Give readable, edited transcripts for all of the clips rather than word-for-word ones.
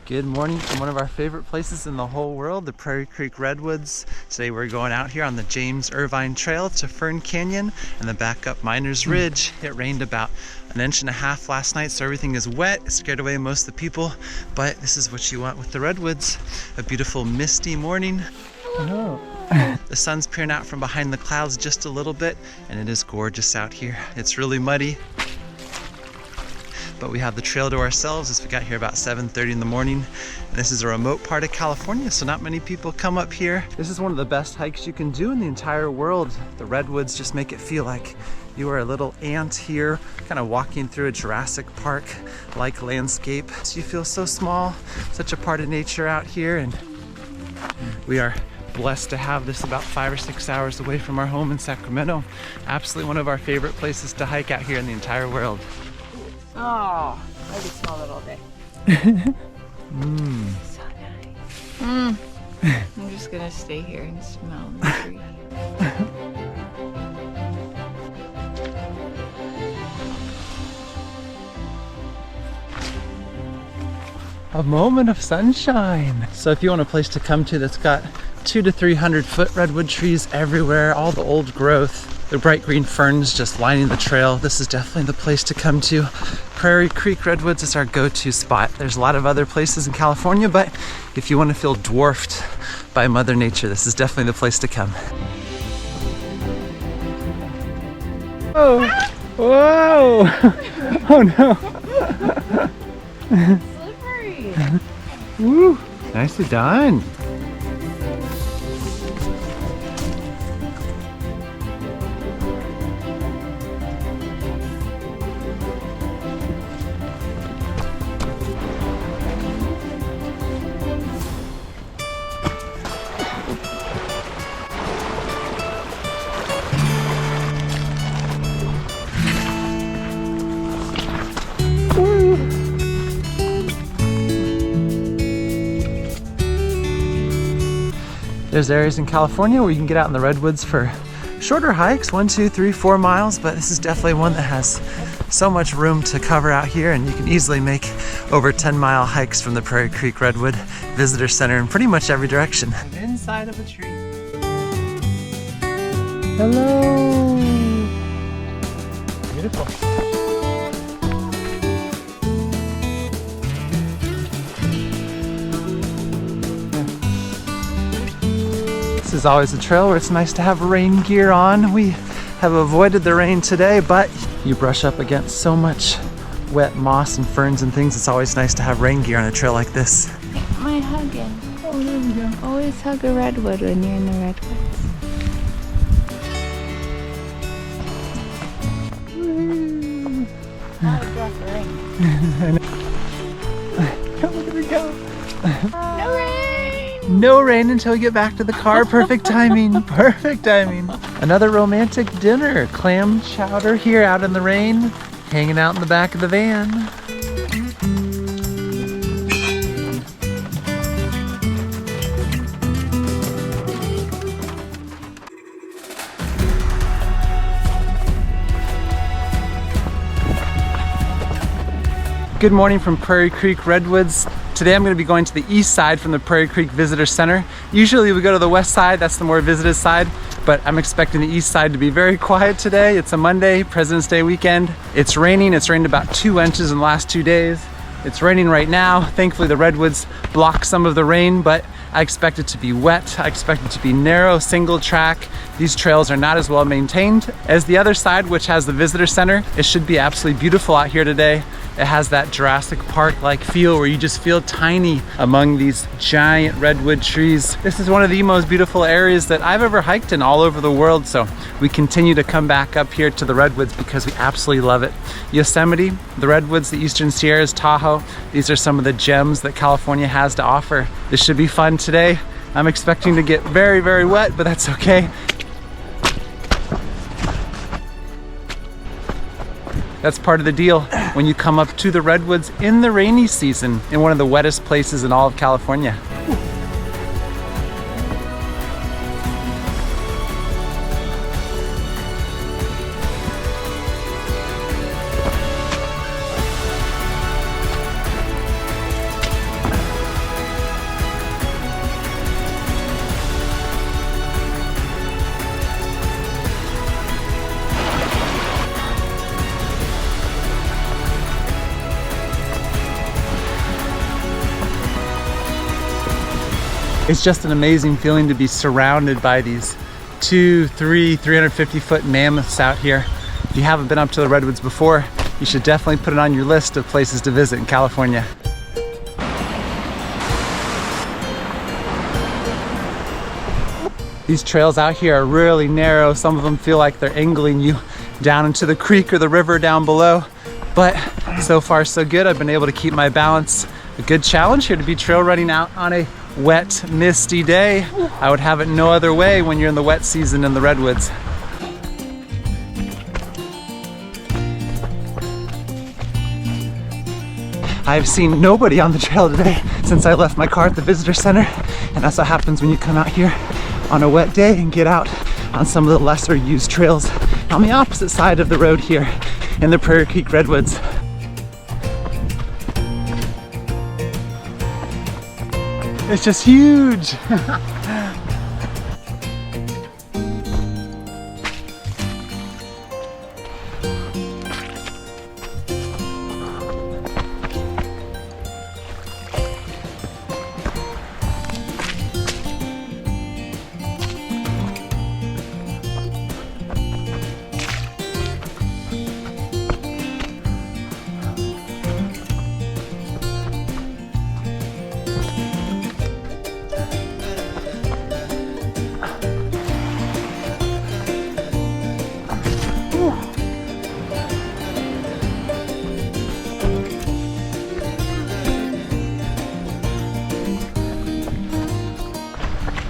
Good morning from one of our favorite places in the whole world, the Prairie Creek Redwoods. Today we're going out here on the James Irvine Trail to Fern Canyon and the back up Miners Ridge. It rained about 1.5 inches last night, so everything is wet. It scared away most of the people, but this is what you want with the Redwoods. A beautiful misty morning. Oh. The sun's peering out from behind the clouds just a little bit, and it is gorgeous out here. It's really muddy, but we have the trail to ourselves as we got here about 7:30 in the morning. And this is a remote part of California, so not many people come up here. This is one of the best hikes you can do in the entire world. The Redwoods just make it feel like you are a little ant here, kind of walking through a Jurassic Park-like landscape. So you feel so small, such a part of nature out here, and we are blessed to have this about 5 or 6 hours away from our home in Sacramento. Absolutely one of our favorite places to hike out here in the entire world. Oh, I could smell it all day. So nice. I'm just gonna stay here and smell the tree. A moment of sunshine. So if you want a place to come to that's got 200 to 300 foot redwood trees everywhere, all the old growth, the bright green ferns just lining the trail, this is definitely the place to come to. Prairie Creek Redwoods is our go-to spot. There's a lot of other places in California, but if you want to feel dwarfed by Mother Nature, this is definitely the place to come. Oh, whoa! Oh no! Slippery. Woo! Nicely done. There's areas in California where you can get out in the redwoods for shorter hikes, 1, 2, 3, 4 miles, but this is definitely one that has so much room to cover out here, and you can easily make over 10-mile hikes from the Prairie Creek Redwood Visitor Center in pretty much every direction. Inside of a tree. Hello! Beautiful. This is always a trail where it's nice to have rain gear on. We have avoided the rain today, but you brush up against so much wet moss and ferns and things. It's always nice to have rain gear on a trail like this. My hugging. Oh, there we go. Always hug a redwood when you're in the redwoods. Now a drop of rain. Look at her go. No rain! No rain until we get back to the car. Perfect timing. Perfect timing. Another romantic dinner. Clam chowder here out in the rain, hanging out in the back of the van. Good morning from Prairie Creek Redwoods. Today I'm going to be going to the east side from the Prairie Creek Visitor Center. Usually we go to the west side, that's the more visited side, but I'm expecting the east side to be very quiet today. It's a Monday, President's Day weekend. It's raining. It's rained about 2 inches in the last 2 days. It's raining right now. Thankfully the redwoods block some of the rain, but I expect it to be wet. I expect it to be narrow, single track. These trails are not as well maintained as the other side, which has the visitor center. It should be absolutely beautiful out here today. It has that Jurassic Park-like feel where you just feel tiny among these giant redwood trees. This is one of the most beautiful areas that I've ever hiked in all over the world, so we continue to come back up here to the redwoods because we absolutely love it. Yosemite, the redwoods, the Eastern Sierras, Tahoe, these are some of the gems that California has to offer. This should be fun today. I'm expecting to get very, very wet, but that's okay. That's part of the deal when you come up to the redwoods in the rainy season in one of the wettest places in all of California. It's just an amazing feeling to be surrounded by these 350 foot mammoths out here. If you haven't been up to the Redwoods before, you should definitely put it on your list of places to visit in California. These trails out here are really narrow. Some of them feel like they're angling you down into the creek or the river down below. But so far so good. I've been able to keep my balance. A good challenge here to be trail running out on a wet, misty day. I would have it no other way when you're in the wet season in the Redwoods. I've seen nobody on the trail today since I left my car at the visitor center, and that's what happens when you come out here on a wet day and get out on some of the lesser used trails on the opposite side of the road here in the Prairie Creek Redwoods. It's just huge.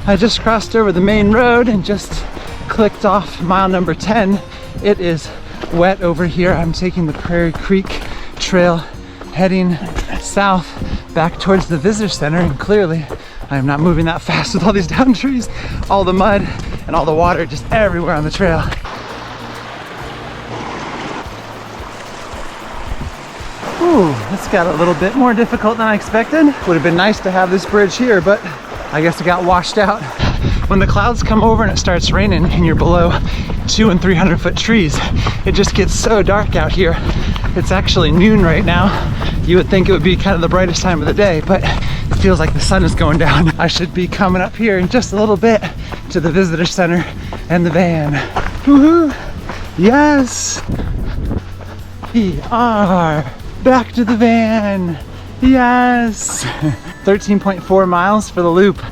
I just crossed over the main road and just clicked off mile number 10. It is wet over here. I'm taking the Prairie Creek Trail heading south back towards the visitor center, and clearly I am not moving that fast with all these down trees, all the mud and all the water just everywhere on the trail. Ooh, this got a little bit more difficult than I expected. Would have been nice to have this bridge here, but I guess it got washed out. When the clouds come over and it starts raining and you're below 200 and 300 foot trees, it just gets so dark out here. It's actually noon right now. You would think it would be kind of the brightest time of the day, but it feels like the sun is going down. I should be coming up here in just a little bit to the visitor center and the van. Woohoo! Yes! We are back to the van. Yes! 13.4 miles for the loop.